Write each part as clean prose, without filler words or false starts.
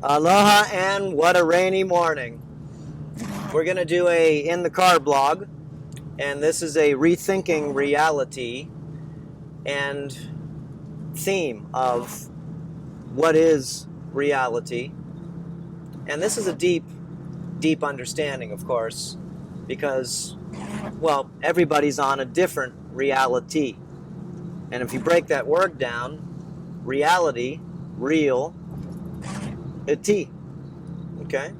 Aloha and what a rainy morning. We're going to do a in the car blog, and this is a rethinking reality and theme of what is reality. And this is a deep understanding, of course, because, well, everybody's on a different reality. And if you break that word down, reality, real, ity, okay?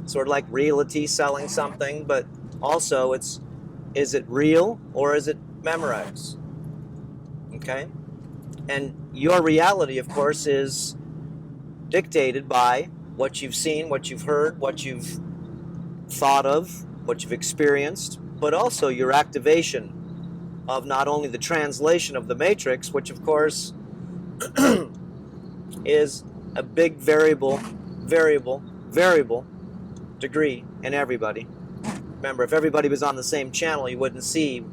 Sort of like realty, selling something, but also is it real or is it Memorex? Okay? And your reality, of course, is dictated by what you've seen, what you've heard, what you've thought of, what you've experienced, but also your activation of not only the translation of the matrix, which of course is a big variable degree in everybody. Remember, if everybody was on the same channel, you wouldn't see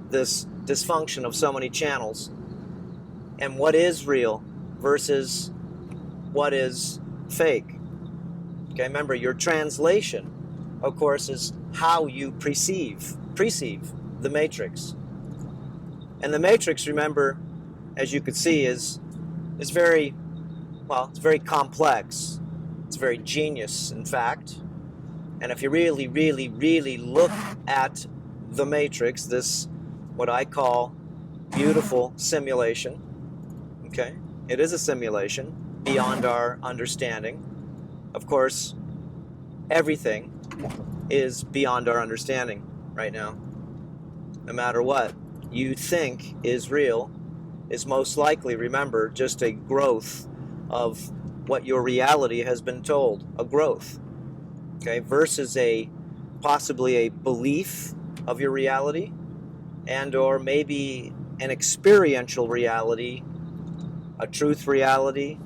this dysfunction of so many channels. And what is real versus what is fake. Okay, remember, your translation, of course, is how you perceive the matrix. And the matrix, remember, as you could see, is very, well, it's very complex. It's very genius, in fact. And if you really look at the matrix, this, what I call beautiful simulation, okay? It is a simulation beyond our understanding. Of course, everything is beyond our understanding right now. No matter what you think is real is most likely, remember, just a growth of what your reality has been told, a growth, okay, versus possibly a belief of your reality, and or maybe an experiential reality, a truth reality,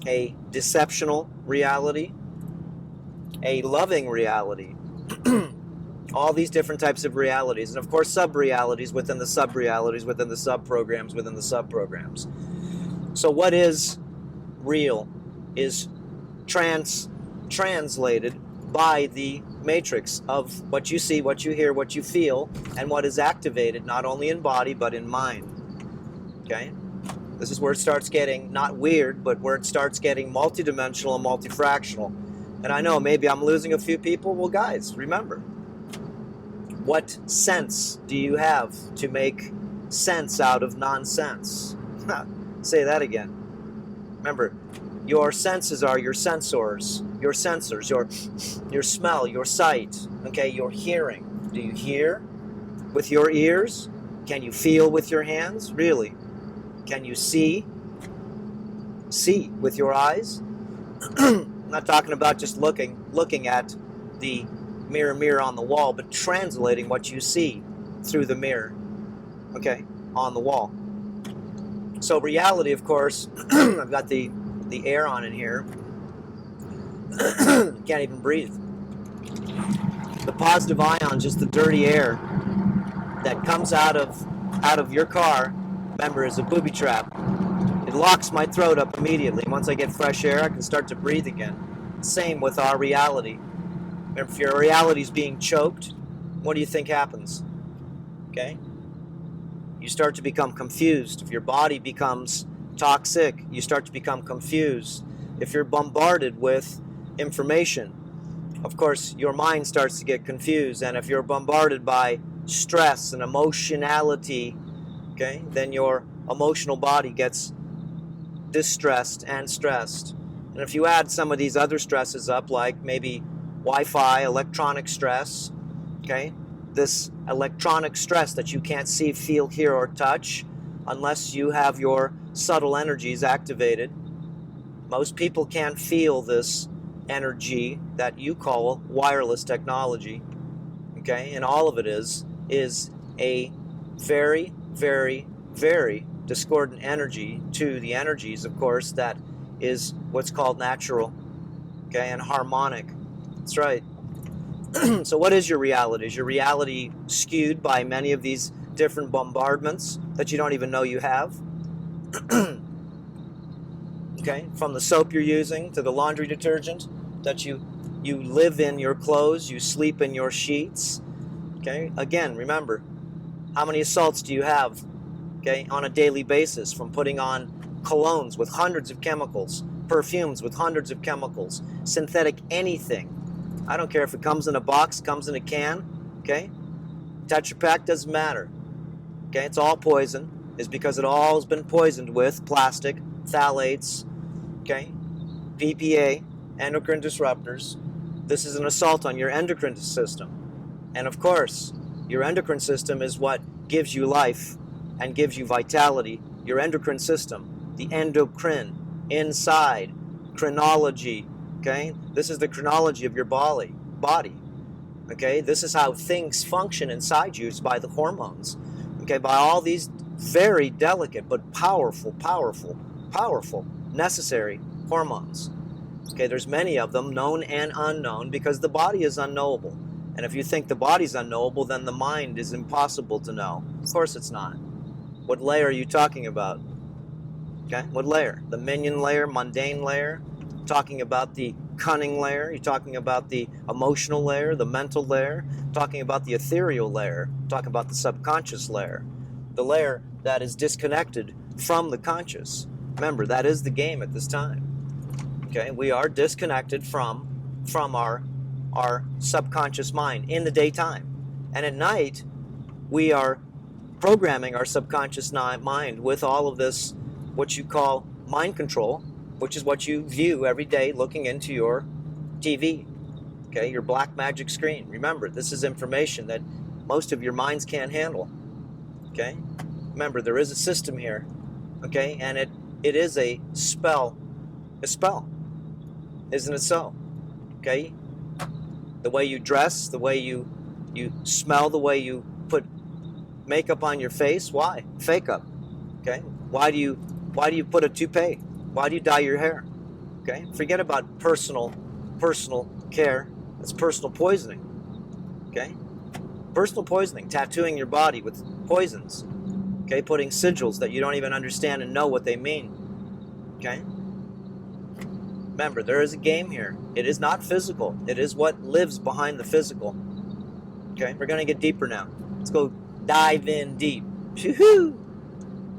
a deceptional reality, a loving reality. All these different types of realities, and of course sub-realities within the sub-realities, within the sub-programs, within the sub-programs. So what is real is translated by the matrix of what you see, what you hear, what you feel, and what is activated not only in body but in mind. Okay? This is where it starts getting not weird, but where it starts getting multidimensional and multifractional. And I know maybe I'm losing a few people. Well, guys, remember, what sense do you have to make sense out of nonsense? Say that again. Remember, your senses are your sensors, your smell, your sight, okay, your hearing. Do you hear with your ears? Can you feel with your hands? Really? Can you see? See with your eyes? I'm not talking about just looking at the mirror on the wall, but translating what you see through the mirror, okay, on the wall. So reality, of course, I've got the air on in here. Can't even breathe. The positive ion, just the dirty air that comes out of your car, remember, is a booby trap. It locks my throat up immediately. Once I get fresh air, I can start to breathe again. Same with our reality. If your reality is being choked, what do you think happens? Okay? You start to become confused. If your body becomes toxic, you start to become confused. If you're bombarded with information, of course, your mind starts to get confused. And if you're bombarded by stress and emotionality, okay, then your emotional body gets distressed and stressed. And if you add some of these other stresses up, like maybe Wi-Fi, electronic stress, okay, this electronic stress that you can't see, feel, hear, or touch unless you have your subtle energies activated. Most people can't feel this energy that you call wireless technology, okay, and all of it is a very discordant energy to the energies, of course, that is what's called natural, okay, and harmonic. That's right. So what is your reality? Is your reality skewed by many of these different bombardments that you don't even know you have? Okay, from the soap you're using to the laundry detergent that you live in your clothes, you sleep in your sheets. Okay, again, remember, how many assaults do you have, okay, on a daily basis, from putting on colognes with hundreds of chemicals, perfumes with hundreds of chemicals, synthetic anything. I don't care if it comes in a box, comes in a can, okay? Tetra Pak, doesn't matter. Okay, it's all poison. Is because it all has been poisoned with plastic, phthalates, okay, BPA, endocrine disruptors. This is an assault on your endocrine system. And of course, your endocrine system is what gives you life and gives you vitality. Your endocrine system, the endocrine, inside, chronology, okay? This is the chronology of your body. Okay, this is how things function inside you, is by the hormones, okay, by all these very delicate but powerful, necessary hormones. Okay, there's many of them, known and unknown, because the body is unknowable. And if you think the body's unknowable, then the mind is impossible to know. Of course it's not. What layer are you talking about? Okay, what layer? The minion layer, mundane layer? Talking about the cunning layer? You're talking about the emotional layer, the mental layer? Talking about the ethereal layer? Talking about the subconscious layer? The layer that is disconnected from the conscious. Remember, that is the game at this time. Okay, we are disconnected from our subconscious mind in the daytime. And at night, we are programming our subconscious mind with all of this, what you call mind control, which is what you view every day looking into your TV, okay, your black magic screen. Remember, this is information that most of your minds can't handle, okay? Remember, there is a system here, okay, and it is a spell, isn't it so? Okay, the way you dress, the way you smell, the way you put makeup on your face. Why? Fake up. Okay, why do you put a toupee? Why do you dye your hair? Okay, forget about personal care. That's personal poisoning. Okay, personal poisoning, tattooing your body with poisons. Okay, putting sigils that you don't even understand and know what they mean. Okay, remember, there is a game here. It is not physical. It is what lives behind the physical. Okay, we're going to get deeper now. Let's go dive in deep. Woo-hoo!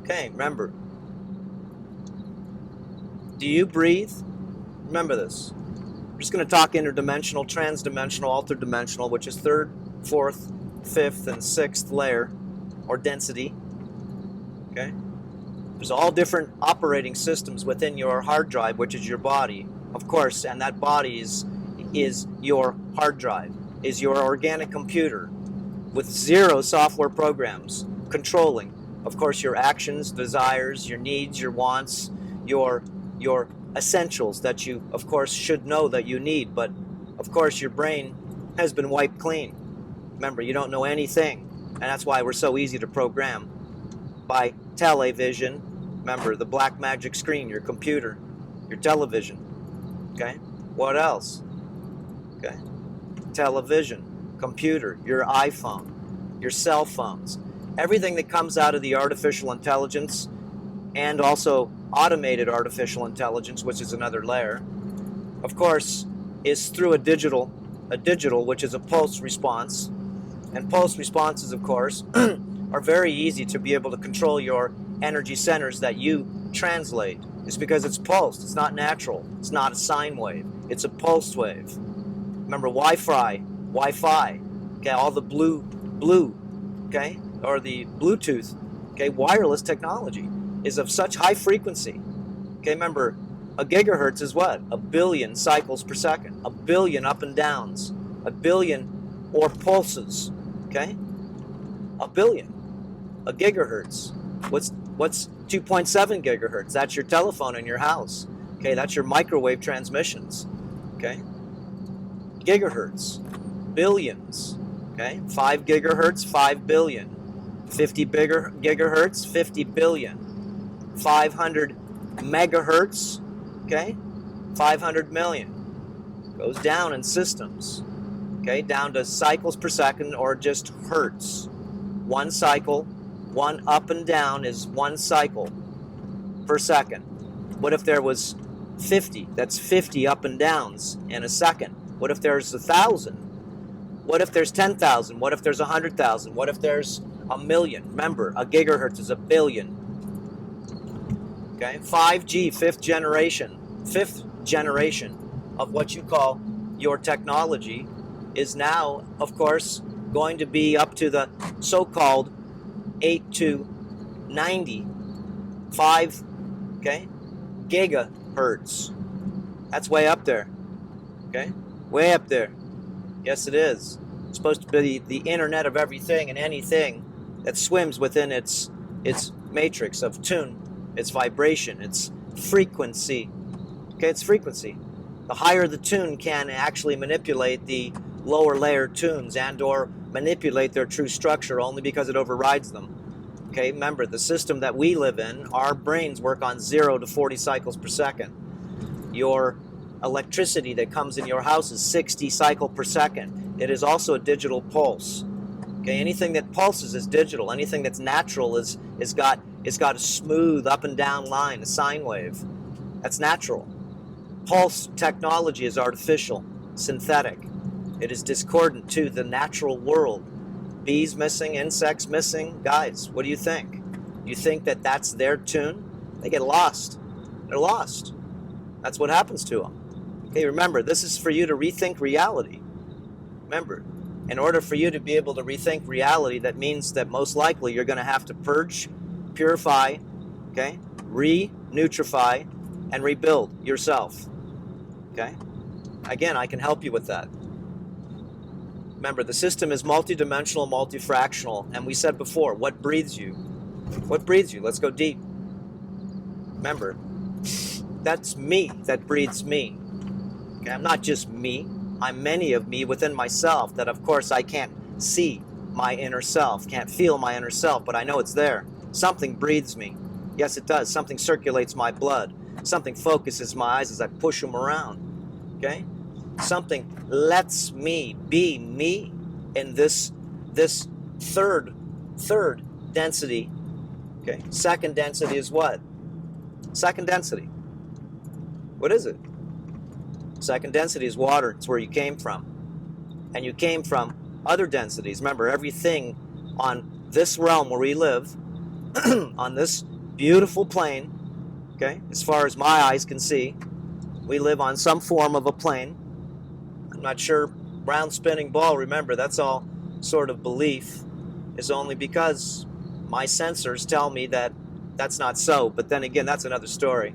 Okay, remember. Do you breathe? Remember this. We're just going to talk interdimensional, transdimensional, alterdimensional, which is third, fourth, fifth, and sixth layer, or density. Okay? There's all different operating systems within your hard drive, which is your body, of course, and that body is your hard drive, is your organic computer with zero software programs controlling, of course, your actions, desires, your needs, your wants, your essentials that you, of course, should know that you need, but, of course, your brain has been wiped clean. Remember, you don't know anything, and that's why we're so easy to program by television. Remember, the black magic screen, your computer, your television. Okay? What else? Okay? Television, computer, your iPhone, your cell phones. Everything that comes out of the artificial intelligence, and also automated artificial intelligence, which is another layer, of course, is through a digital, which is a pulse response. And pulse responses, of course, are very easy to be able to control your energy centers that you translate. It's because it's pulsed. It's not natural. It's not a sine wave. It's a pulse wave. Remember, Wi-Fi, okay, all the blue, okay, or the Bluetooth, okay, wireless technology is of such high frequency. Okay, remember, a gigahertz is what? 1 billion cycles per second. 1 billion up and downs. 1 billion or pulses. Okay? 1 billion. A gigahertz. What's 2.7 gigahertz? That's your telephone in your house. Okay, that's your microwave transmissions. Okay? Gigahertz. Billions. Okay? 5 gigahertz, 5 billion. 50 gigahertz, 50 billion. 500 megahertz, okay? 500 million. Goes down in systems. Okay, down to cycles per second or just hertz. One cycle, one up and down is 1 cycle per second. What if there was 50? That's 50 up and downs in a second. What if there's 1,000? What if there's 10,000? What if there's 100,000? What if there's a million? Remember, a gigahertz is a billion. Okay, 5G, fifth generation of what you call your technology is now, of course, going to be up to the so-called 8 to 95, okay, gigahertz. That's way up there, okay, way up there. Yes, it is. It's supposed to be the internet of everything and anything that swims within its matrix of tune, its vibration, its frequency. Okay, it's frequency. The higher the tune can actually manipulate the lower layer tunes and or manipulate their true structure only because it overrides them. Okay, remember, the system that we live in, our brains work on 0 to 40 cycles per second. Your electricity that comes in your house is 60 cycles per second. It is also a digital pulse. Okay, anything that pulses is digital. Anything that's natural is got a smooth up and down line, a sine wave. That's natural. Pulse technology is artificial, synthetic. It is discordant to the natural world. Bees missing, insects missing. Guys, what do you think? You think that that's their tune? They get lost. They're lost. That's what happens to them. Okay, remember, this is for you to rethink reality. Remember, in order for you to be able to rethink reality, that means that most likely you're going to have to purge, purify, okay, re-nutrify, and rebuild yourself. Okay? Again, I can help you with that. Remember, the system is multidimensional, multifractional, and we said before, what breathes you? What breathes you? Let's go deep. Remember, that's me that breathes me. Okay? I'm not just me. I'm many of me within myself that, of course, I can't see my inner self, can't feel my inner self, but I know it's there. Something breathes me. Yes, it does. Something circulates my blood. Something focuses my eyes as I push them around. Okay? Something lets me be me in this third density. Okay? Second density is what? Second density. What is it? Second density is water. It's where you came from. And you came from other densities. Remember, everything on this realm where we live, on this beautiful plane, okay, as far as my eyes can see, we live on some form of a plane. I'm not sure, round spinning ball, remember, that's all sort of belief, is only because my sensors tell me that that's not so. But then again, that's another story.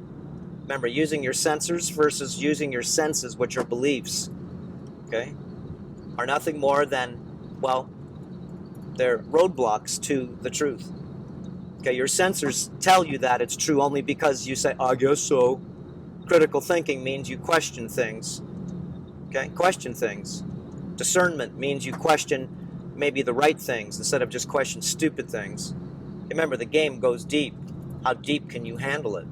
Remember, using your sensors versus using your senses, which are beliefs, okay, are nothing more than, well, they're roadblocks to the truth. Okay, your sensors tell you that it's true only because you say, I guess so. Critical thinking means you question things. Okay, question things. Discernment means you question maybe the right things instead of just question stupid things. Remember, the game goes deep. How deep can you handle it?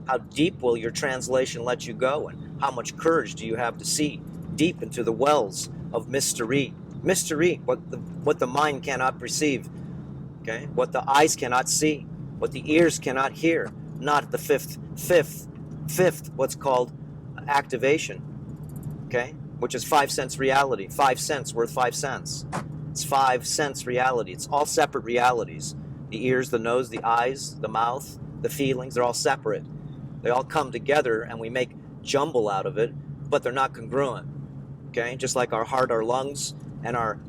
How deep will your translation let you go? And how much courage do you have to see deep into the wells of mystery? Mystery, what the mind cannot perceive. Okay, what the eyes cannot see, what the ears cannot hear, not the fifth, what's called activation, okay, which is 5 cents reality. 5 cents worth 5 cents. It's 5 cents reality. It's all separate realities. The ears, the nose, the eyes, the mouth, the feelings, they're all separate. They all come together and we make jumble out of it, but they're not congruent. Okay, just like our heart, our lungs, and our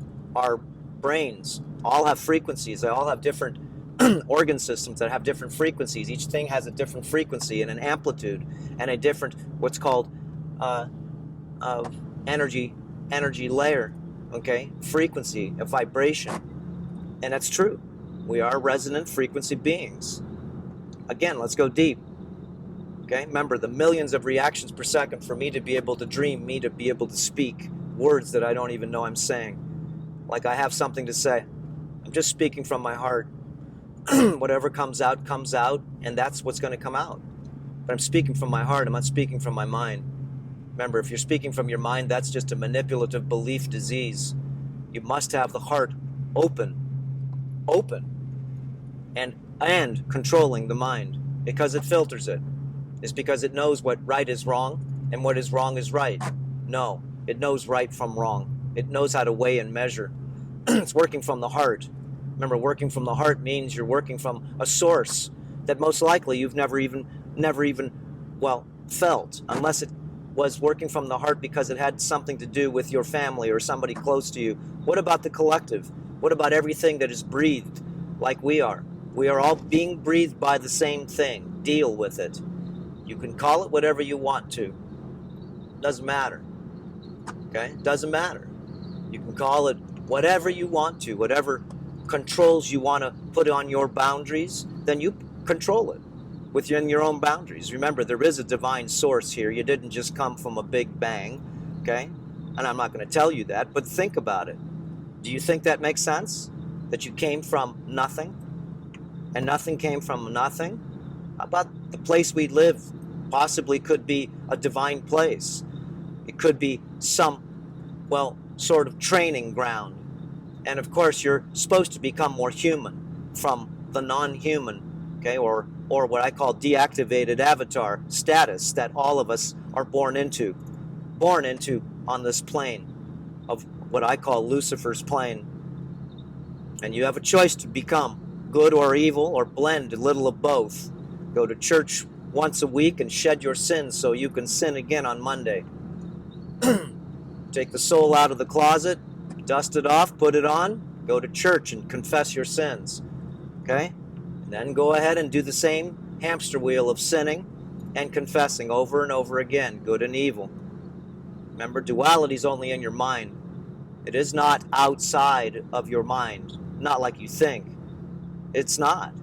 brains all have frequencies. They all have different organ systems that have different frequencies. Each thing has a different frequency and an amplitude and a different what's called energy layer. Okay, frequency, a vibration, and that's true. We are resonant frequency beings. Again, let's go deep. Okay, remember the millions of reactions per second for me to be able to dream, me to be able to speak words that I don't even know I'm saying. Like I have something to say. I'm just speaking from my heart. Whatever comes out, and that's what's going to come out. But I'm speaking from my heart. I'm not speaking from my mind. Remember, if you're speaking from your mind, that's just a manipulative belief disease. You must have the heart open, and controlling the mind, because it filters it. is because it knows what right is wrong and what is wrong is right. No, it knows right from wrong. It knows how to weigh and measure. It's working from the heart. Remember, working from the heart means you're working from a source that most likely you've never even, well, felt, unless it was working from the heart because it had something to do with your family or somebody close to you. What about the collective? What about everything that is breathed like we are? We are all being breathed by the same thing. Deal with it. You can call it whatever you want to. Doesn't matter. Okay? Doesn't matter. You can call it whatever you want to, whatever controls you want to put on your boundaries, then you control it within your own boundaries. Remember, there is a divine source here. You didn't just come from a big bang, okay? And I'm not going to tell you that, but think about it. Do you think that makes sense? That you came from nothing, and nothing came from nothing? How about the place we live possibly could be a divine place? It could be some, well, sort of training ground. And of course, you're supposed to become more human from the non-human, okay, or what I call deactivated avatar status that all of us are born into on this plane of what I call Lucifer's plane. And you have a choice to become good or evil or blend a little of both. Go to church once a week and shed your sins so you can sin again on Monday. Take the soul out of the closet, dust it off, put it on, go to church and confess your sins. Okay? And then go ahead and do the same hamster wheel of sinning and confessing over and over again, good and evil. Remember, duality is only in your mind. It is not outside of your mind, not like you think. It's not.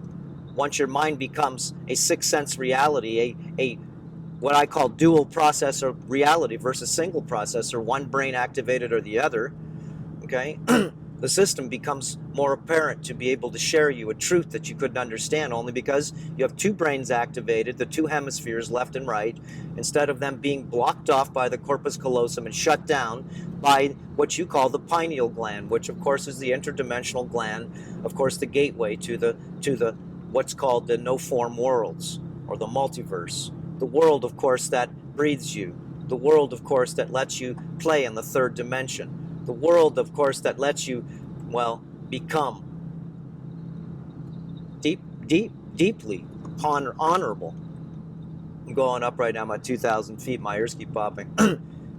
Once your mind becomes a sixth sense reality, a what I call dual processor reality versus single processor, one brain activated or the other, okay, the system becomes more apparent to be able to share you a truth that you couldn't understand only because you have two brains activated, the two hemispheres left and right, instead of them being blocked off by the corpus callosum and shut down by what you call the pineal gland, which of course is the interdimensional gland, of course the gateway to the what's called the no-form worlds or the multiverse. The world, of course, that breathes you. The world, of course, that lets you play in the third dimension. The world, of course, that lets you, well, become deeply honorable. I'm going up right now, I'm at 2,000 feet, my ears keep popping.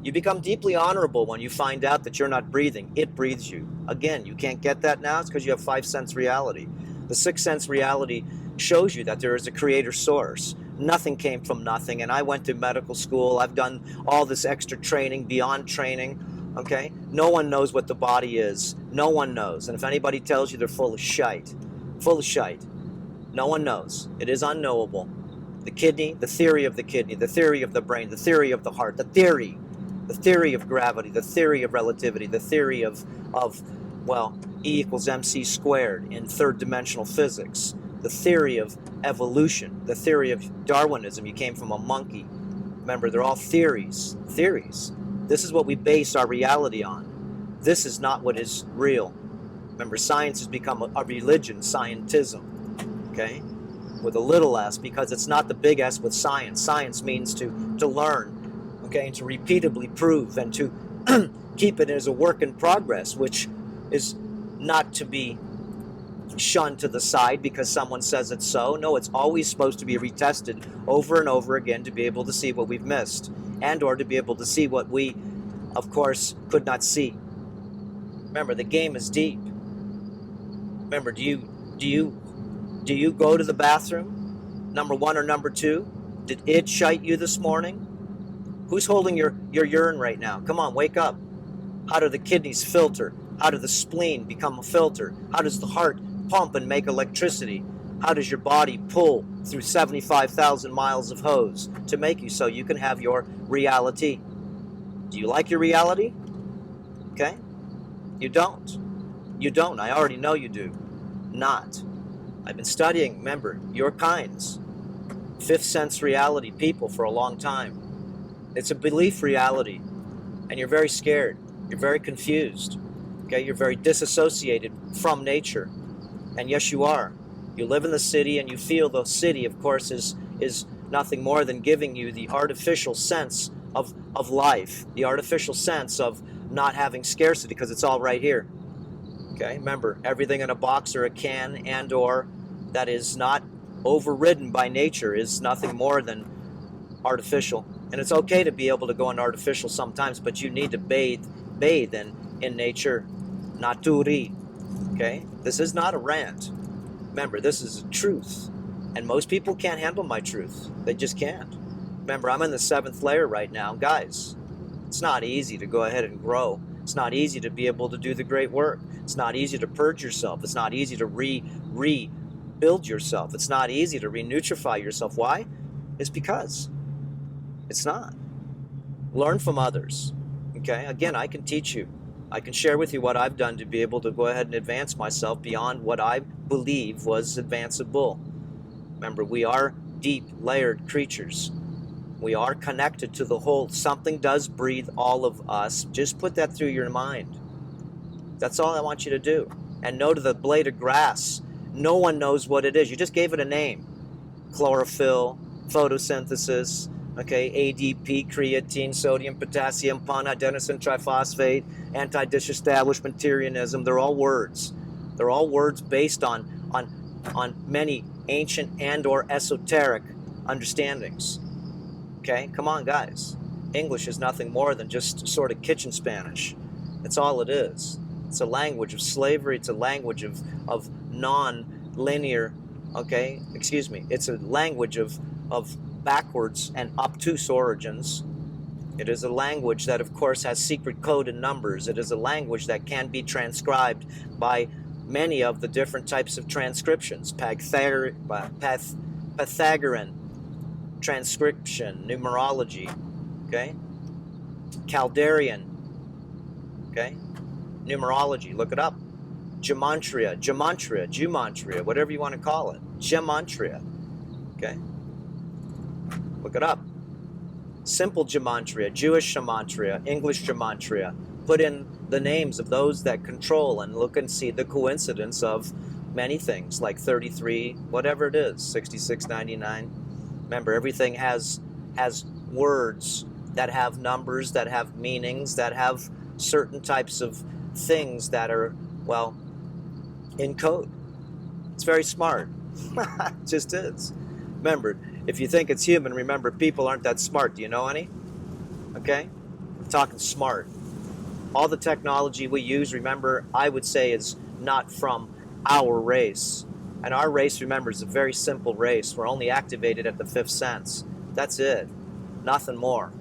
You become deeply honorable when you find out that you're not breathing. It breathes you. Again, you can't get that now. It's because you have five sense reality. The sixth sense reality shows you that there is a creator source. Nothing came from nothing, and I went to medical school. I've done all this extra training, beyond training, okay? No one knows what the body is. No one knows. And if anybody tells you, they're full of shite. Full of shite. No one knows. It is unknowable. The kidney, the theory of the kidney, the theory of the brain, the theory of the heart, the theory of gravity, the theory of relativity, the theory of well, E equals mc squared in third dimensional physics, the theory of evolution, the theory of Darwinism. You came from a monkey. Remember, they're all theories. Theories. This is what we base our reality on. This is not what is real. Remember, science has become a religion, scientism, okay? With a little s, because it's not the big S with science. Science means to learn, okay, and to repeatedly prove and to keep it as a work in progress, which is not to be shunned to the side because someone says it's so. No, it's always supposed to be retested over and over again to be able to see what we've missed and or to be able to see what we, of course, could not see. Remember, the game is deep. Remember, do you go to the bathroom, number one or number two? Did it shite you this morning? Who's holding your urine right now? Come on, wake up. How do the kidneys filter? How does the spleen become a filter? How does the heart pump and make electricity? How does your body pull through 75,000 miles of hose to make you so you can have your reality? Do you like your reality? Okay? You don't. You don't. I already know you do. Not. I've been studying, remember, your kinds, fifth sense reality people for a long time. It's a belief reality, and you're very scared. You're very confused. Okay, you're very disassociated from nature. And yes, you are. You live in the city and you feel the city, of course, is nothing more than giving you the artificial sense of life, the artificial sense of not having scarcity because it's all right here. Okay, remember, everything in a box or a can and or that is not overridden by nature is nothing more than artificial. And it's okay to be able to go in artificial sometimes, but you need to bathe in nature, naturi. Okay, this is not a rant. Remember, this is a truth, and most people can't handle my truth. They just can't. Remember, I'm in the 7th layer right now, guys. It's not easy to go ahead and grow. It's not easy to be able to do the great work. It's not easy to purge yourself. It's not easy to rebuild yourself. It's not easy to re-nutrify yourself. Why? It's because it's not. Learn from others. Okay? Again, I can teach you. I can share with you what I've done to be able to go ahead and advance myself beyond what I believe was advanceable. Remember, we are deep, layered creatures. We are connected to the whole. Something does breathe all of us. Just put that through your mind. That's all I want you to do. And know to the blade of grass, no one knows what it is. You just gave it a name. Chlorophyll, photosynthesis, okay, ADP, creatine, sodium, potassium, adenosine triphosphate, anti-disestablishmentarianism. They're all words. They're all words based on many ancient and or esoteric understandings. Okay, come on, guys. English is nothing more than just sort of kitchen Spanish. That's all it is. It's a language of slavery. It's a language of non-linear, okay, excuse me. It's a language of backwards and obtuse origins. It is a language that, of course, has secret code and numbers. It is a language that can be transcribed by many of the different types of transcriptions. Pythagorean transcription, numerology, okay? Chaldean, okay? Numerology, look it up. Gematria, whatever you want to call it. Gematria, okay? Look it up. Simple gematria, Jewish gematria, English gematria. Put in the names of those that control and look and see the coincidence of many things, like 33, whatever it is, 6699. Remember, everything has words that have numbers, that have meanings, that have certain types of things that are, well, in code. It's very smart. It just is. Remember, if you think it's human, remember, people aren't that smart. Do you know any? Okay? I'm talking smart. All the technology we use, remember, I would say is not from our race. And our race, remember, is a very simple race. We're only activated at the 5th sense. That's it. Nothing more.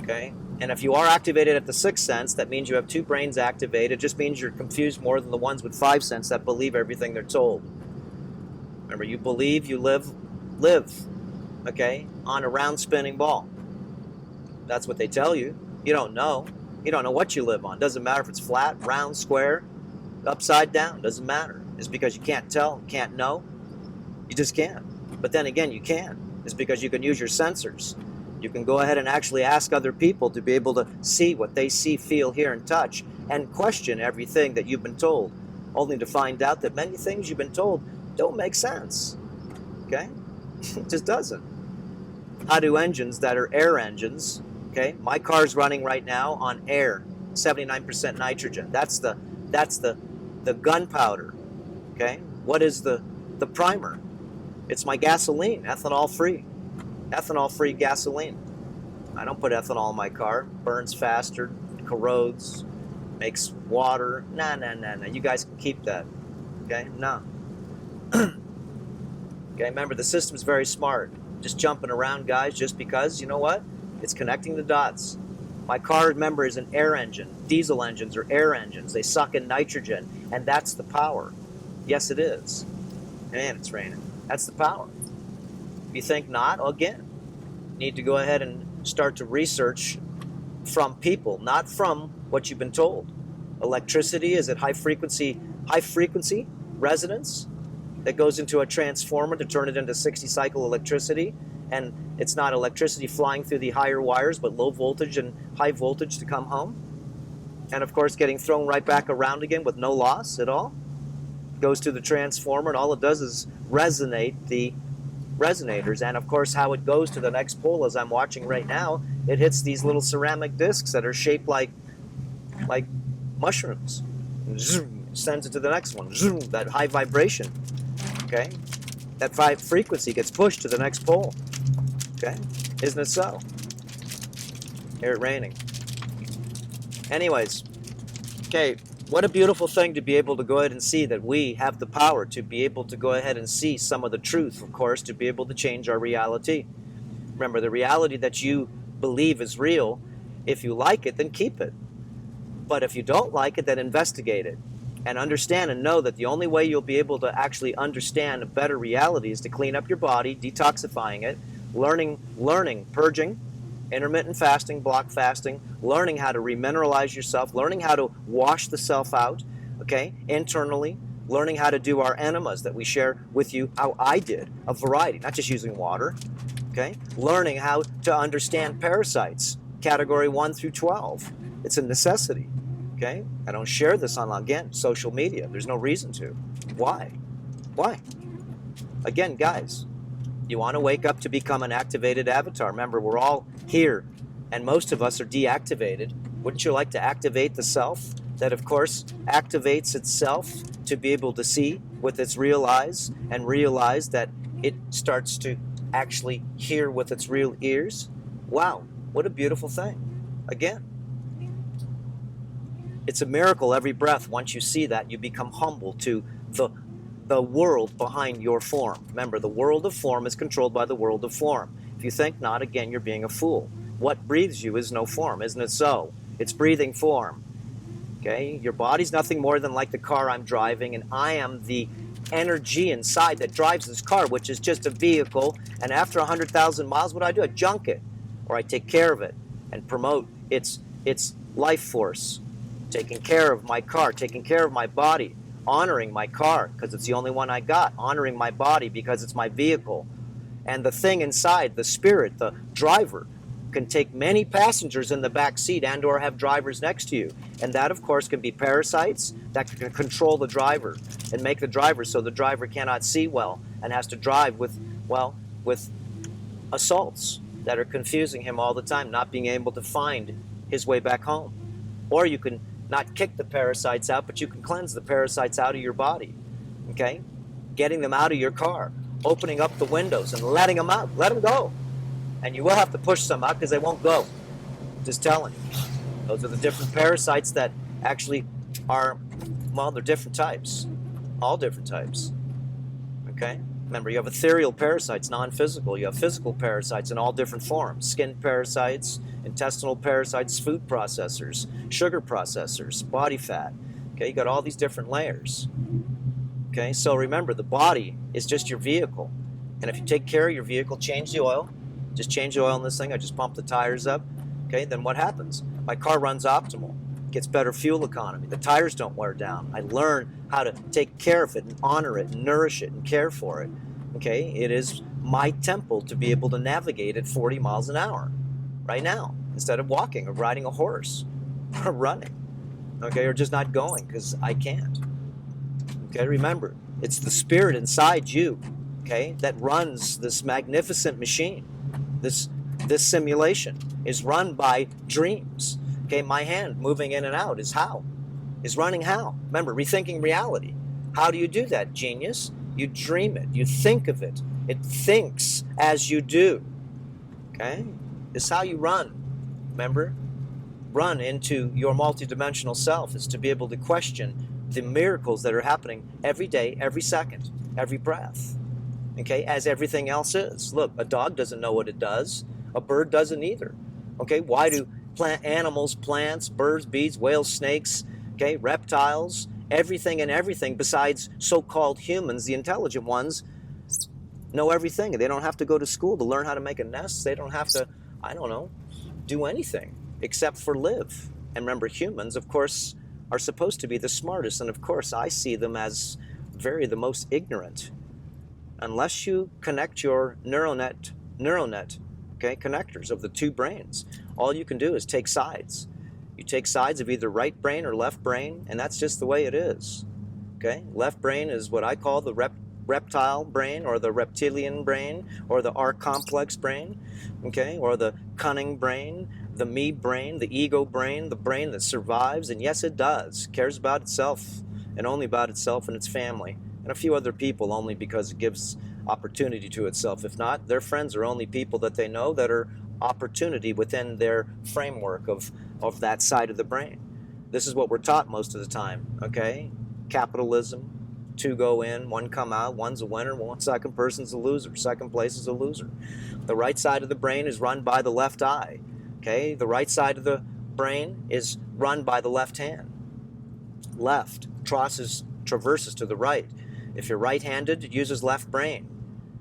Okay? And if you are activated at the 6th sense, that means you have 2 brains activated. It just means you're confused more than the ones with 5 sense that believe everything they're told. Remember, you believe, you live, okay, on a round spinning ball. That's what they tell you. You don't know. You don't know what you live on. Doesn't matter if it's flat, round, square, upside down. Doesn't matter. It's because you can't tell, can't know. You just can't. But then again, you can. It's because you can use your sensors. You can go ahead and actually ask other people to be able to see what they see, feel, hear, and touch, and question everything that you've been told, only to find out that many things you've been told don't make sense. Okay? It just doesn't. How do engines that are air engines, okay? My car's running right now on air, 79% nitrogen. That's the gunpowder, okay? What is the primer? It's my gasoline, ethanol-free gasoline. I don't put ethanol in my car. Burns faster, corrodes, makes water. Nah. You guys can keep that, okay? No. Okay, remember, the system's very smart. Just jumping around, guys, just because, you know what? It's connecting the dots. My car, remember, is an air engine. Diesel engines are air engines. They suck in nitrogen, and that's the power. Yes, it is. And it's raining. That's the power. If you think not, again, you need to go ahead and start to research from people, not from what you've been told. Electricity, is it high frequency resonance that goes into a transformer to turn it into 60 cycle electricity, and it's not electricity flying through the higher wires, but low voltage and high voltage to come home, and of course getting thrown right back around again with no loss at all. Goes to the transformer, and all it does is resonate the resonators, and of course how it goes to the next pole, as I'm watching right now, it hits these little ceramic discs that are shaped like mushrooms. Zoom, sends it to the next one. Zoom, that high vibration. Okay, that frequency gets pushed to the next pole. Okay, isn't it so? Hear it raining. Anyways, okay, what a beautiful thing to be able to go ahead and see that we have the power to be able to go ahead and see some of the truth, of course, to be able to change our reality. Remember, the reality that you believe is real, if you like it, then keep it. But if you don't like it, then investigate it. And understand and know that the only way you'll be able to actually understand a better reality is to clean up your body, detoxifying it, learning, purging, intermittent fasting, block fasting, learning how to remineralize yourself, learning how to wash the self out, okay, internally, learning how to do our enemas that we share with you, how I did, a variety, not just using water, okay, learning how to understand parasites, category 1 through 12. It's a necessity, okay? I don't share this on, again, social media. There's no reason to. Why? Why? Again, guys, you want to wake up to become an activated avatar. Remember, we're all here, and most of us are deactivated. Wouldn't you like to activate the self that, of course, activates itself to be able to see with its real eyes and realize that it starts to actually hear with its real ears? Wow, what a beautiful thing. Again, it's a miracle every breath. Once you see that, you become humble to the world behind your form. Remember, the world of form is controlled by the world of form. If you think not, again, you're being a fool. What breathes you is no form, isn't it so? It's breathing form. Okay? Your body's nothing more than like the car I'm driving, and I am the energy inside that drives this car, which is just a vehicle. And after 100,000 miles, what do? I junk it, or I take care of it and promote its life force. Taking care of my car, taking care of my body, honoring my car because it's the only one I got, honoring my body because it's my vehicle. And the thing inside, the spirit, the driver, can take many passengers in the back seat and or have drivers next to you. And that, of course, can be parasites that can control the driver and make the driver so the driver cannot see well and has to drive with assaults that are confusing him all the time, not being able to find his way back home. Or you can not kick the parasites out, but you can cleanse the parasites out of your body, okay? Getting them out of your car, opening up the windows and letting them out, let them go. And you will have to push some out because they won't go. Just telling you. Those are the different parasites that actually are, well, they're different types. All different types, okay? Remember, you have ethereal parasites, non-physical. You have physical parasites in all different forms. Skin parasites, intestinal parasites, food processors, sugar processors, body fat. Okay, you got all these different layers. Okay, so remember, the body is just your vehicle. And if you take care of your vehicle, change the oil. Just change the oil in this thing. I just pump the tires up. Okay, then what happens? My car runs optimal. Gets better fuel economy. The tires don't wear down. I learn how to take care of it and honor it and nourish it and care for it. Okay, it is my temple to be able to navigate at 40 miles an hour right now instead of walking or riding a horse or running, okay, or just not going because I can't. Okay, remember, it's the spirit inside you, okay, that runs this magnificent machine. This simulation is run by dreams. Okay, my hand moving in and out is running how? Remember, rethinking reality. How do you do that, genius? You dream it. You think of it. It thinks as you do. Okay? This is how you run. Remember? Run into your multidimensional self is to be able to question the miracles that are happening every day, every second, every breath. Okay? As everything else is. Look, a dog doesn't know what it does. A bird doesn't either. Okay? Why do animals, plants, birds, bees, whales, snakes, okay, reptiles, everything besides so-called humans, the intelligent ones, know everything. They don't have to go to school to learn how to make a nest. They don't have to, I don't know, do anything except for live. And remember, humans, of course, are supposed to be the smartest. And of course, I see them as the most ignorant. Unless you connect your neural net, okay, connectors of the two brains. All you can do is take sides. You take sides of either right brain or left brain, and that's just the way it is. Okay? Left brain is what I call the reptile brain, or the reptilian brain, or the R-complex brain, okay, or the cunning brain, the me brain, the ego brain, the brain that survives, and yes, it does, cares about itself, and only about itself and its family, and a few other people only because it gives opportunity to itself. If not, their friends are only people that they know that are opportunity within their framework of that side of the brain. This is what we're taught most of the time, okay? Capitalism, two go in, one come out, one's a winner, one second person's a loser, second place is a loser. The right side of the brain is run by the left eye, okay? The right side of the brain is run by the left hand. Left traverses to the right. If you're right-handed, it uses left brain,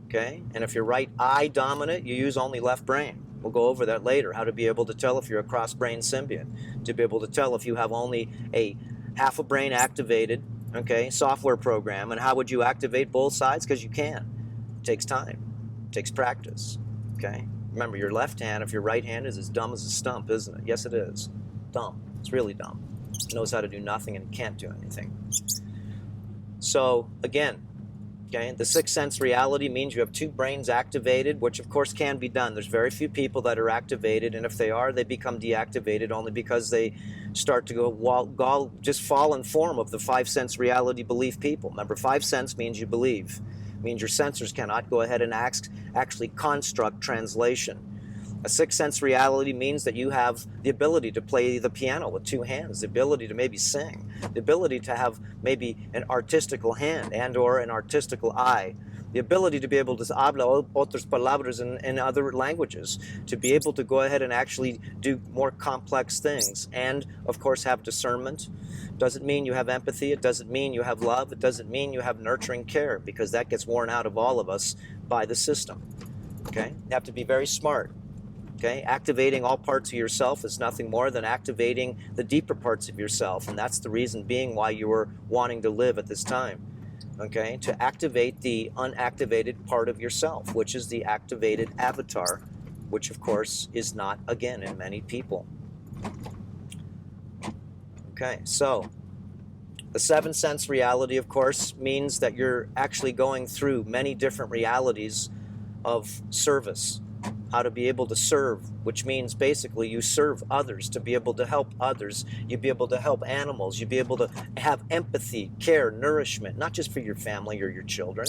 okay? And if you're right eye dominant, you use only left brain. We'll go over that later, how to be able to tell if you're a cross-brain symbiont, to be able to tell if you have only a half a brain activated, okay, software program, and how would you activate both sides? Because you can. It takes time. It takes practice, okay? Remember, your left hand, if your right hand is as dumb as a stump, isn't it? Yes, it is. Dumb. It's really dumb. It knows how to do nothing and it can't do anything. So, again, okay, the sixth sense reality means you have two brains activated, which of course can be done. There's very few people that are activated, and if they are, they become deactivated only because they start to just fall in form of the five sense reality belief people. Remember, five sense means you believe. It means your sensors cannot go ahead and actually construct translation. A sixth sense reality means that you have the ability to play the piano with two hands, the ability to maybe sing, the ability to have maybe an artistical hand and or an artistical eye, the ability to be able to habla otras palabras in other languages, to be able to go ahead and actually do more complex things, and of course have discernment. Doesn't mean you have empathy, it doesn't mean you have love, it doesn't mean you have nurturing care, because that gets worn out of all of us by the system. Okay? You have to be very smart. Okay? Activating all parts of yourself is nothing more than activating the deeper parts of yourself, and that's the reason being why you were wanting to live at this time. Okay? To activate the unactivated part of yourself, which is the activated avatar, which of course is not, again, in many people. Okay, so the seventh sense reality, of course, means that you're actually going through many different realities of service. How to be able to serve, which means basically you serve others to be able to help others. You be able to help animals. You be able to have empathy, care, nourishment, not just for your family or your children.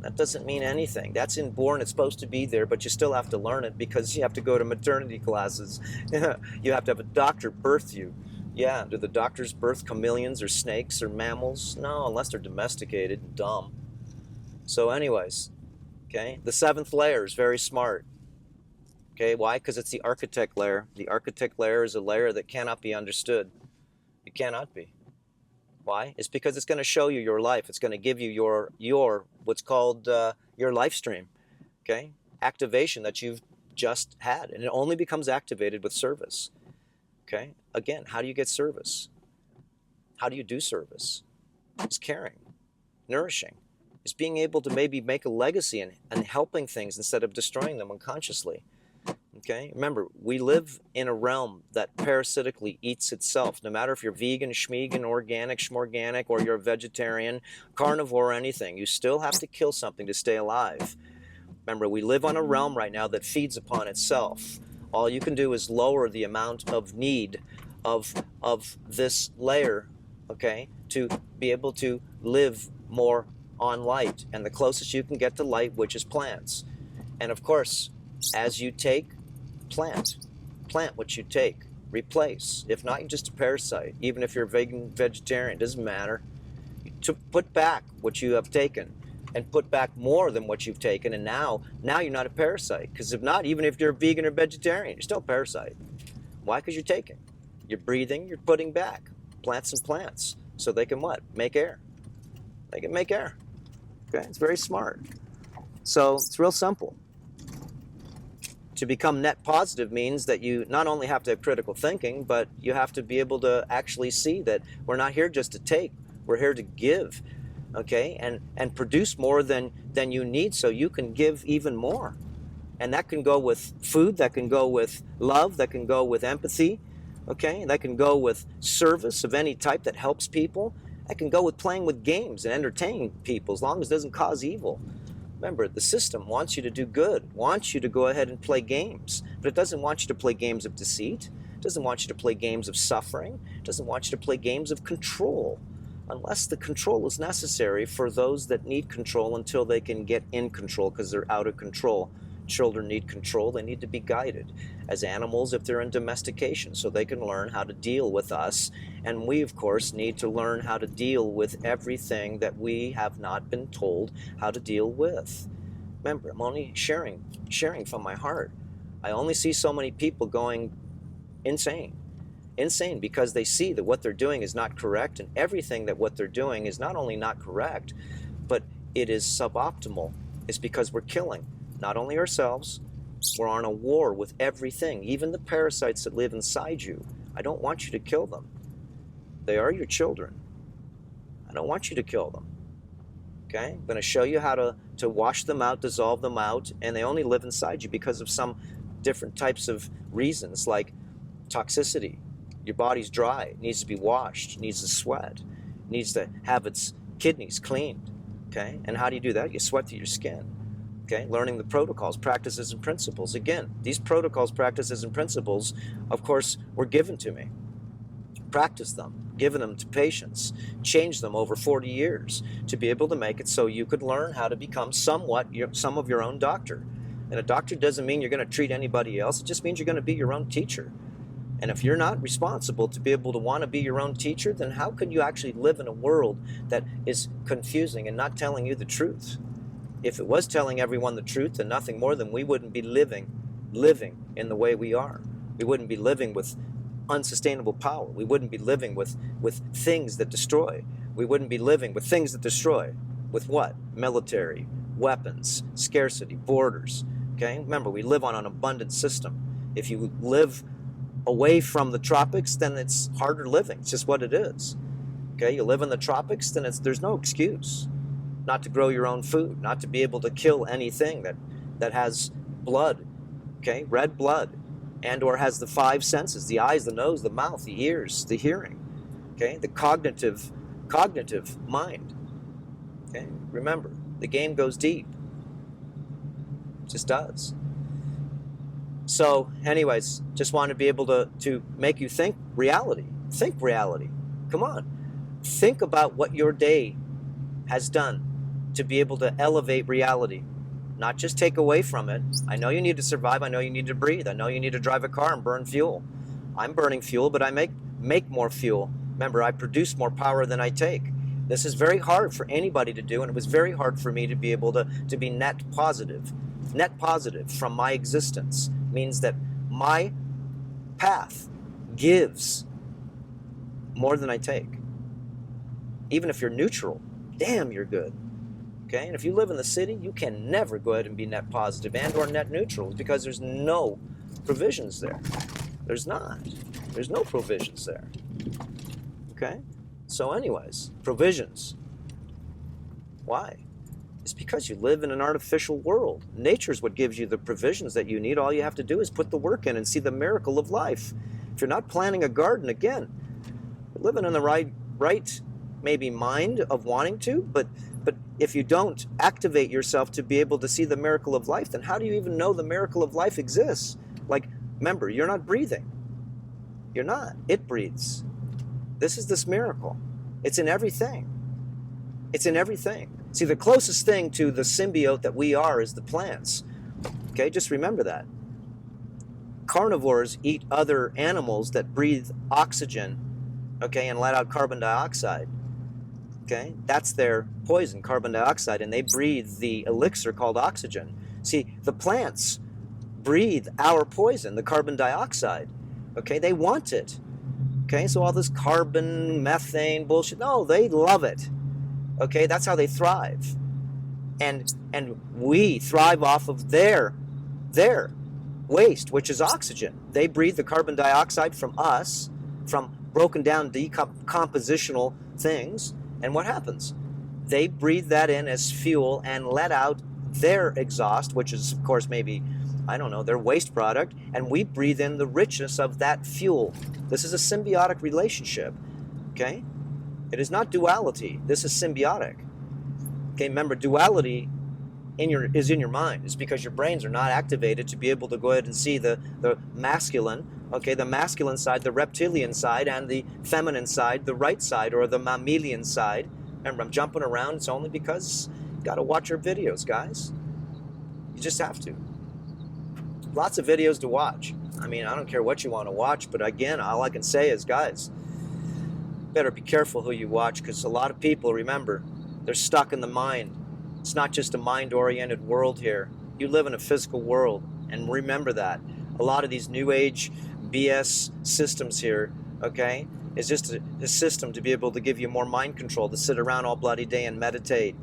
That doesn't mean anything. That's inborn. It's supposed to be there, but you still have to learn it because you have to go to maternity classes. You have to have a doctor birth you. Yeah, do the doctors birth chameleons or snakes or mammals? No, unless they're domesticated and dumb. So anyways, okay, the seventh layer is very smart. Okay, why? Because it's the architect layer. The architect layer is a layer that cannot be understood. It cannot be. Why? It's because it's going to show you your life. It's going to give you your what's called your life stream. Okay, activation that you've just had, and it only becomes activated with service. Okay, again, how do you get service? How do you do service? It's caring, nourishing. It's being able to maybe make a legacy and helping things instead of destroying them unconsciously. Okay, remember, we live in a realm that parasitically eats itself. No matter if you're vegan, schmegan, organic, schmorganic, or you're a vegetarian, carnivore, or anything, you still have to kill something to stay alive. Remember, we live on a realm right now that feeds upon itself. All you can do is lower the amount of need of this layer, okay, to be able to live more on light. And the closest you can get to light, which is plants. And of course, as you take, plant what you take, replace. If not, you're just a parasite. Even if you're vegan, vegetarian, it doesn't matter. To put back what you have taken and put back more than what you've taken, and now you're not a parasite. Because if not, even if you're vegan or vegetarian, you're still a parasite. Why? Because you're taking. You're breathing, you're putting back. Plants and plants. So they can what? Make air. They can make air. Okay, it's very smart. So it's real simple. To become net positive means that you not only have to have critical thinking, but you have to be able to actually see that we're not here just to take, we're here to give, okay, and produce more than you need so you can give even more. And that can go with food, that can go with love, that can go with empathy, okay, that can go with service of any type that helps people, I can go with playing with games and entertaining people as long as it doesn't cause evil. Remember, the system wants you to do good, wants you to go ahead and play games, but it doesn't want you to play games of deceit. It doesn't want you to play games of suffering. It doesn't want you to play games of control, unless the control is necessary for those that need control until they can get in control because they're out of control. Children need control. They need to be guided as animals if they're in domestication so they can learn how to deal with us. And we, of course, need to learn how to deal with everything that we have not been told how to deal with. Remember, I'm only sharing from my heart. I only see so many people going insane because they see that what they're doing is not correct, and everything that what they're doing is not only not correct, but it is suboptimal. It's because we're killing not only ourselves, we're on a war with everything, even the parasites that live inside you. I don't want you to kill them. They are your children. I don't want you to kill them. Okay? I'm going to show you how to wash them out, dissolve them out, and they only live inside you because of some different types of reasons, like toxicity. Your body's dry, it needs to be washed, it needs to sweat, it needs to have its kidneys cleaned. Okay? And how do you do that? You sweat through your skin. Okay? Learning the protocols, practices, and principles. Again, these protocols, practices, and principles, of course, were given to me. Practice them, given them to patients, change them over 40 years to be able to make it so you could learn how to become some of your own doctor. And a doctor doesn't mean you're going to treat anybody else. It just means you're going to be your own teacher. And if you're not responsible to be able to want to be your own teacher, then how can you actually live in a world that is confusing and not telling you the truth? If it was telling everyone the truth and nothing more, then we wouldn't be living in the way we are. We wouldn't be living with unsustainable power. We wouldn't be living with things that destroy. We wouldn't be living with things that destroy. With what? Military, weapons, scarcity, borders. Okay? Remember, we live on an abundant system. If you live away from the tropics, then it's harder living. It's just what it is. Okay? You live in the tropics, then there's no excuse not to grow your own food, not to be able to kill anything that has blood, okay, red blood, and or has the five senses, the eyes, the nose, the mouth, the ears, the hearing, okay, the cognitive mind. Okay? Remember, the game goes deep. It just does. So anyways, just want to be able to make you think reality. Think reality. Come on. Think about what your day has done to be able to elevate reality, not just take away from it. I know you need to survive. I know you need to breathe. I know you need to drive a car and burn fuel. I'm burning fuel, but I make more fuel. Remember, I produce more power than I take. This is very hard for anybody to do, and it was very hard for me to be able to be net positive. Net positive from my existence means that my path gives more than I take. Even if you're neutral, damn, you're good. Okay? And if you live in the city, you can never go ahead and be net positive and or net neutral because there's no provisions there. There's not. There's no provisions there. Okay? So anyways, provisions. Why? It's because you live in an artificial world. Nature's what gives you the provisions that you need. All you have to do is put the work in and see the miracle of life. If you're not planting a garden, again, you're living in the right maybe mind of wanting to, but if you don't activate yourself to be able to see the miracle of life, then how do you even know the miracle of life exists? Like, remember, you're not breathing. You're not. It breathes. This is this miracle. It's in everything. It's in everything. See, the closest thing to the symbiote that we are is the plants. Okay, just remember that. Carnivores eat other animals that breathe oxygen, okay, and let out carbon dioxide. Okay, that's their poison, carbon dioxide, and they breathe the elixir called oxygen. See, the plants breathe our poison, the carbon dioxide. Okay, they want it. Okay, so all this carbon, methane bullshit, no, they love it. Okay, that's how they thrive. And we thrive off of their waste, which is oxygen. They breathe the carbon dioxide from us, from broken down decompositional things. And what happens? They breathe that in as fuel and let out their exhaust, which is, of course, maybe, I don't know, their waste product, and we breathe in the richness of that fuel. This is a symbiotic relationship, okay? It is not duality. This is symbiotic. Okay, remember, duality is in your mind. It's because your brains are not activated to be able to go ahead and see the masculine, okay, the masculine side, the reptilian side, and the feminine side, the right side, or the mammalian side. Remember, I'm jumping around. It's only because you got to watch our videos, guys. You just have to. Lots of videos to watch. I mean, I don't care what you want to watch, but again, all I can say is, guys, better be careful who you watch, because a lot of people, remember, they're stuck in the mind. It's not just a mind-oriented world here. You live in a physical world, and remember that. A lot of these new age BS systems here, okay, is just a system to be able to give you more mind control, to sit around all bloody day and meditate.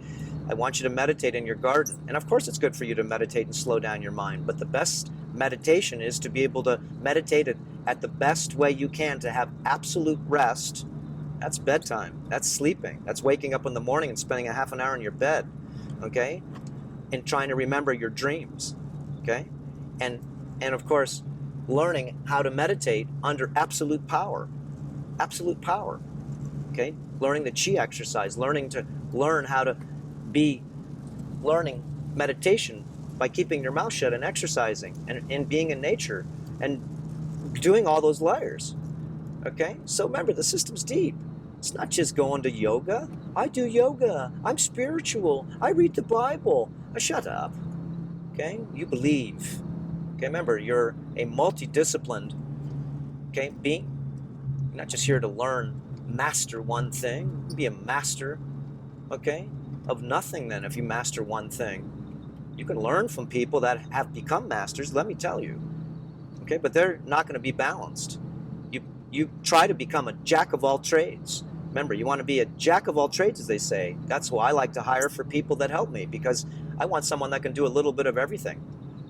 I want you to meditate in your garden. And of course it's good for you to meditate and slow down your mind, but the best meditation is to be able to meditate at the best way you can, to have absolute rest. That's bedtime. That's sleeping. That's waking up in the morning and spending a half an hour in your bed, okay? And trying to remember your dreams, okay? And of course, learning how to meditate under absolute power, okay? Learning the chi exercise, learning how to be learning meditation by keeping your mouth shut and exercising and being in nature and doing all those layers, okay? So remember, the system's deep. It's not just going to yoga. I do yoga. I'm spiritual. I read the Bible. Shut up, okay? You believe. Okay, remember, you're a multidisciplined, okay, being. You're not just here to learn, master one thing. Be a master, okay, of nothing then if you master one thing. You can learn from people that have become masters, let me tell you, okay, but they're not going to be balanced. You try to become a jack of all trades. Remember, you want to be a jack of all trades, as they say. That's who I like to hire for people that help me, because I want someone that can do a little bit of everything.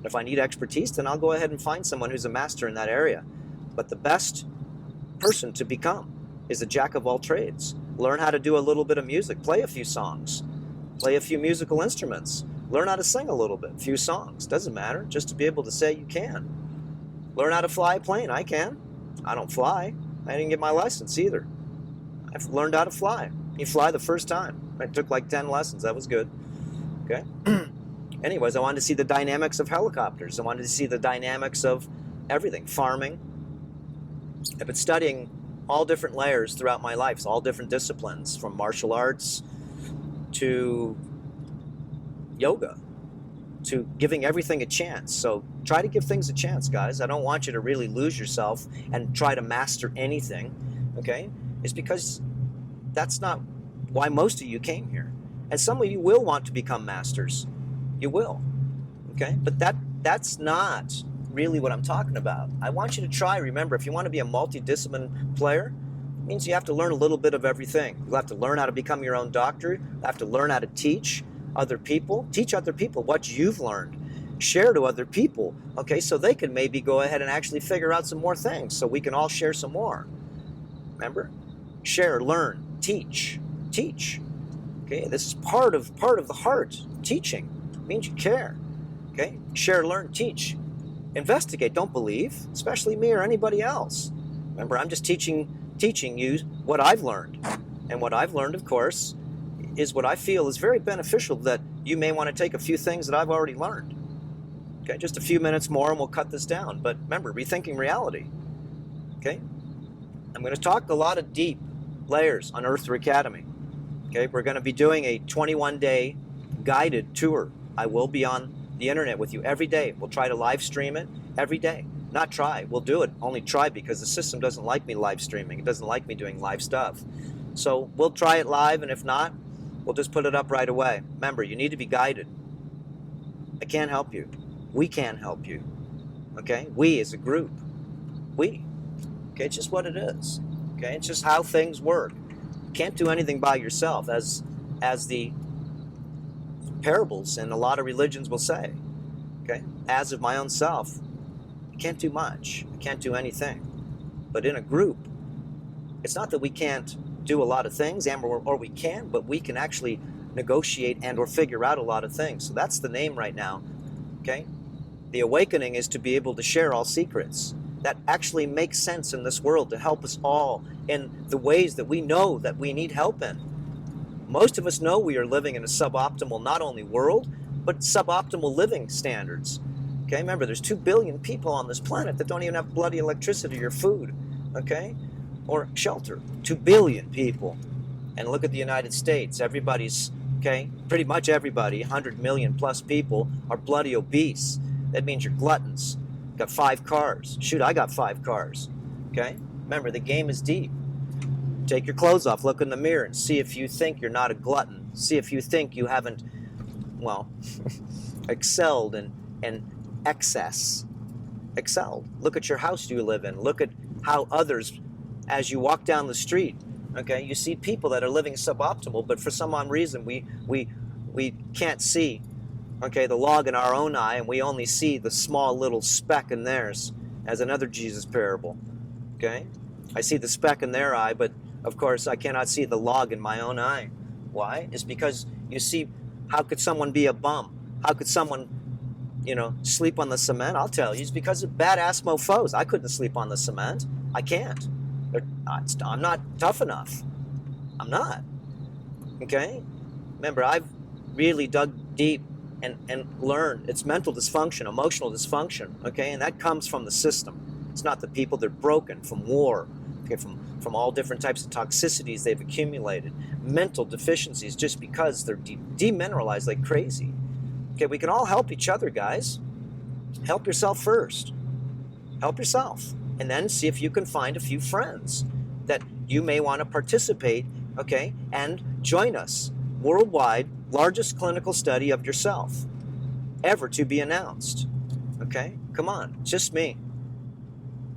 If I need expertise, then I'll go ahead and find someone who's a master in that area. But the best person to become is a jack of all trades. Learn how to do a little bit of music, play a few songs, play a few musical instruments, learn how to sing a little bit, a few songs, doesn't matter, just to be able to say you can. Learn how to fly a plane, I can. I don't fly. I didn't get my license either. I've learned how to fly. You fly the first time. I took like 10 lessons. That was good. Okay. Anyways, I wanted to see the dynamics of helicopters. I wanted to see the dynamics of everything. Farming. I've been studying all different layers throughout my life, all different disciplines, from martial arts to yoga, to giving everything a chance. So try to give things a chance, guys. I don't want you to really lose yourself and try to master anything, okay? It's because that's not why most of you came here. And some of you will want to become masters. You will, okay? But that's not really what I'm talking about. I want you to try, remember, if you want to be a multidisciplinary player, it means you have to learn a little bit of everything. You'll have to learn how to become your own doctor. You'll have to learn how to teach other people. Teach other people what you've learned. Share to other people, okay, so they can maybe go ahead and actually figure out some more things, so we can all share some more. Remember? Share, learn, teach. Okay, this is part of the heart. Teaching means you care. Okay? Share, learn, teach. Investigate, don't believe, especially me or anybody else. Remember, I'm just teaching you what I've learned. And what I've learned, of course, is what I feel is very beneficial, that you may want to take a few things that I've already learned. Okay, just a few minutes more and we'll cut this down. But remember, rethinking reality. Okay? I'm going to talk a lot of deep layers on Earth Academy. Okay, we're going to be doing a 21-day guided tour. I will be on the internet with you every day. We'll try to live stream it every day. Not try, we'll do it. Only try, because the system doesn't like me live streaming. It doesn't like me doing live stuff. So we'll try it live, and if not, we'll just put it up right away. Remember, you need to be guided. I can't help you. We can't help you. Okay? We as a group. We. Okay, it's just what it is. Okay, it's just how things work. You can't do anything by yourself, as the parables in a lot of religions will say. Okay, as of my own self, I can't do much. I can't do anything. But in a group, it's not that we can't do a lot of things, or we can, but we can actually negotiate and or figure out a lot of things. So that's the name right now. Okay, the awakening is to be able to share all secrets. that actually make sense in this world to help us all in the ways that we know that we need help in. Most of us know we are living in a suboptimal, not only world, but suboptimal living standards. Okay, remember, there's 2 billion people on this planet that don't even have bloody electricity or food, okay, or shelter. 2 billion people. And look at the United States. Everybody's, okay, pretty much everybody, 100 million plus people are bloody obese. That means you're gluttons. Got 5 cars. Shoot, I got 5 cars. Okay? Remember, the game is deep. Take your clothes off, look in the mirror, and see if you think you're not a glutton. See if you think you haven't, well, excelled in excess. Excelled. Look at your house you live in. Look at how others, as you walk down the street, okay, you see people that are living suboptimal, but for some odd reason we can't see, okay, the log in our own eye, and we only see the small little speck in theirs, as another Jesus parable. Okay, I see the speck in their eye, but of course I cannot see the log in my own eye. Why? It's because, you see, how could someone be a bum? How could someone, you know, sleep on the cement? I'll tell you, it's because of badass mofos. I couldn't sleep on the cement. I can't. I'm not tough enough. I'm not. Okay? Remember, I've really dug deep and learned it's mental dysfunction, emotional dysfunction, okay? And that comes from the system. It's not the people. They're broken from war, okay, from all different types of toxicities they've accumulated, mental deficiencies, just because they're demineralized like crazy. Okay, we can all help each other, guys. Help yourself first. Help yourself. And then see if you can find a few friends that you may want to participate, okay, and join us. Worldwide, largest clinical study of yourself ever to be announced. Okay, come on, just me.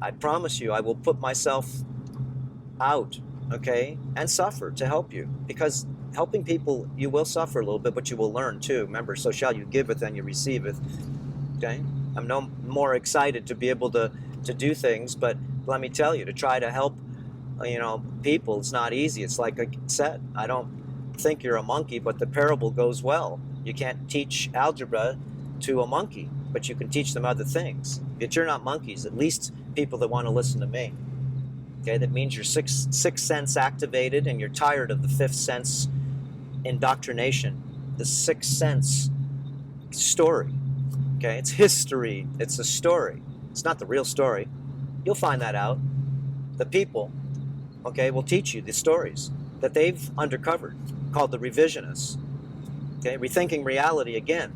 I promise you, I will put myself out, okay, and suffer to help you, because helping people, you will suffer a little bit, but you will learn too. Remember, so shall you giveth and you receiveth. Okay, I'm no more excited to be able to do things, but let me tell you, to try to help, you know, people, it's not easy. It's like I said, I don't think you're a monkey, but the parable goes well. You can't teach algebra to a monkey, but you can teach them other things. Yet you're not monkeys, at least people that want to listen to me. Okay, that means your sixth sense activated, and you're tired of the 5th sense indoctrination, the 6th sense story. Okay, it's history, it's a story. It's not the real story. You'll find that out. The people, okay, will teach you the stories that they've uncovered, called the revisionists. Okay, rethinking reality, again,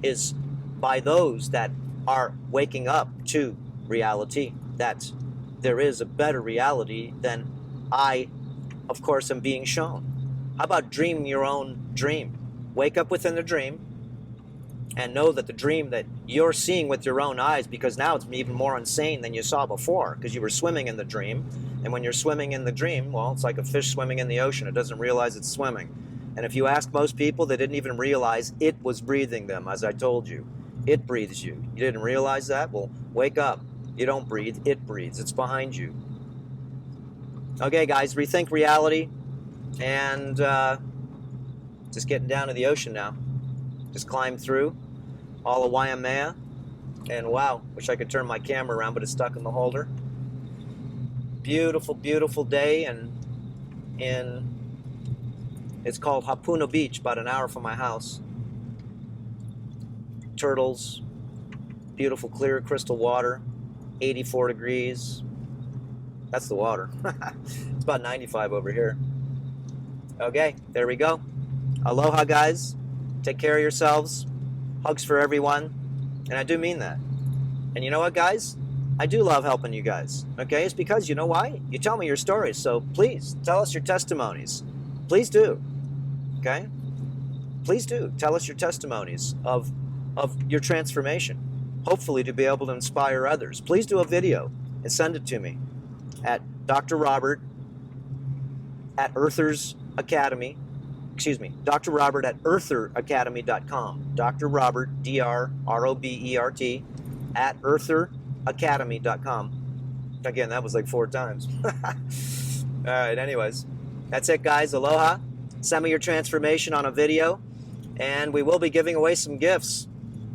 is by those that are waking up to reality, that there is a better reality than I, of course, am being shown. How about dreaming your own dream? Wake up within the dream and know that the dream that you're seeing with your own eyes, because now it's even more insane than you saw before, because you were swimming in the dream. And when you're swimming in the dream, well, it's like a fish swimming in the ocean. It doesn't realize it's swimming. And if you ask most people, they didn't even realize it was breathing them, as I told you. It breathes you. You didn't realize that? Well, wake up. You don't breathe. It breathes. It's behind you. Okay, guys, rethink reality. And just getting down to the ocean now. Just climb through all of Waimea. And wow, wish I could turn my camera around, but it's stuck in the holder. Beautiful, beautiful day. And it's called Hapuna Beach, about an hour from my house. Turtles, beautiful clear crystal water, 84 degrees. That's the water. It's about 95 over here. Okay, there we go. Aloha, guys. Take care of yourselves. Hugs for everyone. And I do mean that. And you know what, guys? I do love helping you guys. Okay, it's because, you know why? You tell me your stories, so please tell us your testimonies. Please do. Okay? Please do. Tell us your testimonies of your transformation. Hopefully to be able to inspire others. Please do a video and send it to me at Dr. Robert at Earthers Academy. Excuse me, Dr. Robert at eartheracademy.com. Dr. Robert, D-R-R-O-B-E-R-T, at eartheracademy.com. Again, that was like 4 times. All right, anyways, that's it, guys. Aloha. Send me your transformation on a video, and we will be giving away some gifts,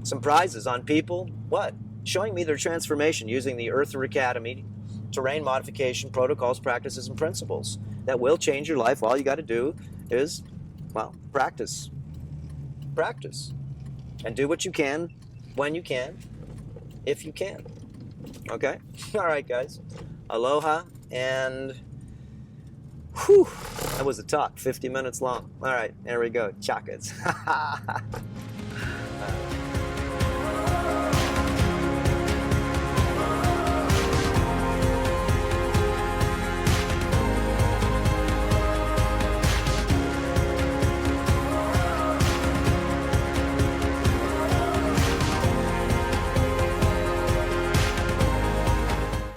some prizes on people. What? showing me their transformation using the Earther Academy terrain modification protocols, practices, and principles that will change your life. All you got to do is, well, practice. Practice. And do what you can, when you can, if you can. Okay? All right, guys. Aloha, and whew, that was a talk, 50 minutes long. All right, there we go. Chakras.